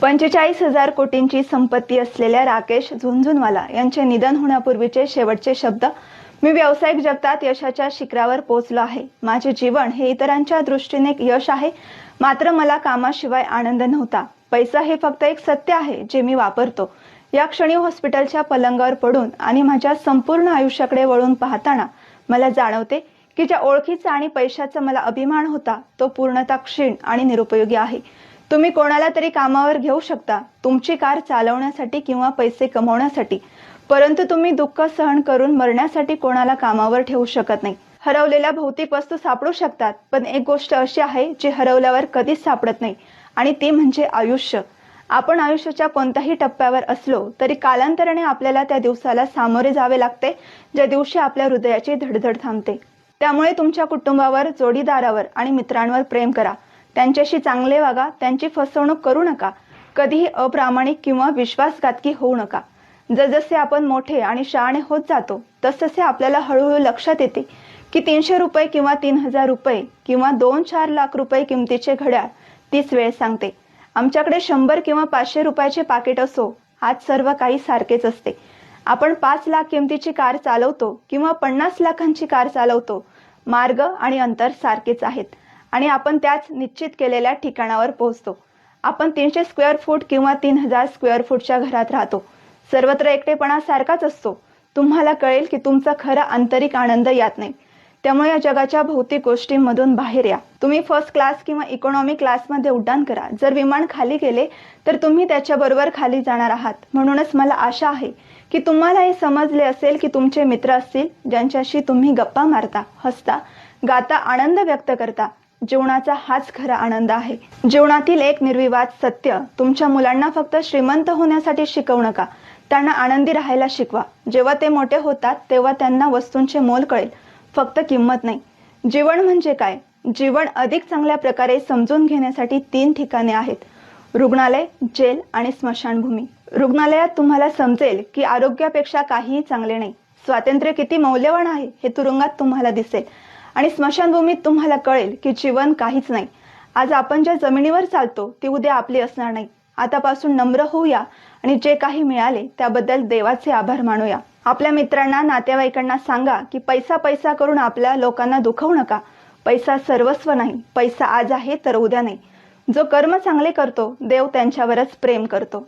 45,000 कोटींची संपत्ती असलेल्या राकेश झुनझुनवाला यांचे निधन होण्यापूर्वीचे शेवटचे शब्द. मी व्यावसायिक जगतात यशाच्या शिखरावर पोहोचलो आहे. माझे जीवन हे इतरांच्या दृष्टीने यश आहे, मात्र मला कामाशिवाय आनंद नव्हता. पैसा हे फक्त एक सत्य आहे जे मी वापरतो. या क्षणी हॉस्पिटलच्या पलंगावर पडून आणि माझ्या संपूर्ण आयुष्याकडे वळून पाहताना मला जाणवते की ज्या ओळखीचा आणि पैशाचा मला अभिमान होता तो पूर्णतः क्षीण आणि निरुपयोगी आहे. तुम्ही कोणाला तरी कामावर घेऊ शकता, तुमची कार चालवण्यासाठी किंवा पैसे कमवण्यासाठी, परंतु तुम्ही दुःख सहन करून मरण्यासाठी कोणाला कामावर ठेवू शकत नाही. हरवलेल्या भौतिक वस्तू सापडू शकतात, पण एक गोष्ट अशी आहे जी हरवल्यावर कधीच सापडत नाही, आणि ती म्हणजे आयुष्य. आपण आयुष्याच्या कोणत्याही टप्प्यावर असलो तरी कालांतराने आपल्याला त्या दिवसाला सामोरे जावे लागते ज्या दिवशी आपल्या हृदयाची धडधड थांबते. त्यामुळे तुमच्या कुटुंबावर, जोडीदारावर आणि मित्रांवर प्रेम करा. त्यांच्याशी चांगले वागा, त्यांची फसवणूक करू नका. कधीही अप्रामाणिक किंवा विश्वासघातकी होऊ नका. जसजसे आपण मोठे आणि शहाणे होत जातो तसतसे आपल्याला हळूहळू लक्षात येते की 300 रुपये किंवा 3,000 रुपये किंवा 2-4 लाख रुपये किमतीचे घड्याळ तीच वेळ सांगते. आमच्याकडे 100 किंवा 500 रुपयाचे पाकिट असो, आज सर्व काही सारखेच असते. आपण 5 लाख किमतीची कार चालवतो किंवा 50 लाखांची कार चालवतो, मार्ग आणि अंतर सारखेच आहेत आणि आपण त्याच निश्चित केलेल्या ठिकाणावर पोहोचतो. आपण 300 स्क्वेअर फूट किंवा 3,000 स्क्वेअर फूटच्या घरात राहतो, सर्वत्र एकटेपणा सारखाच असतो. तुम्हाला कळेल की तुमचा खरा आंतरिक आनंद यात नाही. त्यामुळे या जगाच्या भौतिक गोष्टींमधून बाहेर या. तुम्ही फर्स्ट क्लास किंवा इकॉनॉमी क्लासमध्ये उड्डाण करा. जर विमान खाली गेले तर तुम्ही त्याच्याबरोबर खाली जाणार आहात. म्हणूनच मला आशा आहे की तुम्हाला हे समजले असेल की तुमचे मित्र असतील ज्यांच्याशी तुम्ही गप्पा मारता, हसता, गाता, आनंद व्यक्त करता. जीवनाचा हाच खरा आनंद आहे. जीवनातील एक निर्विवाद सत्य, तुमच्या मुलांना फक्त श्रीमंत होण्यासाठी शिकवू नका, त्यांना आनंदी राहायला शिकवा. जेव्हा ते मोठे होतात तेव्हा त्यांना वस्तूंचे मोल कळेल, फक्त किंमत नाही. जीवन म्हणजे काय? जीवन अधिक चांगल्या प्रकारे समजून घेण्यासाठी 3 ठिकाणे आहेत: रुग्णालय, जेल आणि स्मशानभूमी. रुग्णालयात तुम्हाला समजेल की आरोग्यापेक्षा काहीही चांगले नाही. स्वातंत्र्य किती मौल्यवान आहे हे तुरुंगात तुम्हाला दिसेल. आणि स्मशानभूमीत तुम्हाला कळेल की जीवन काहीच नाही. आज आपण ज्या जमिनीवर चालतो ती उद्या आपली असणार नाही. आतापासून नम्र होऊया आणि जे काही मिळाले त्याबद्दल देवाचे आभार मानूया. आपल्या मित्रांना, नातेवाईकांना सांगा की पैसा पैसा करून आपल्या लोकांना दुखवू नका. पैसा सर्वस्व नाही. पैसा आज आहे तर उद्या नाही. जो कर्म चांगले करतो देव त्यांच्यावरच प्रेम करतो.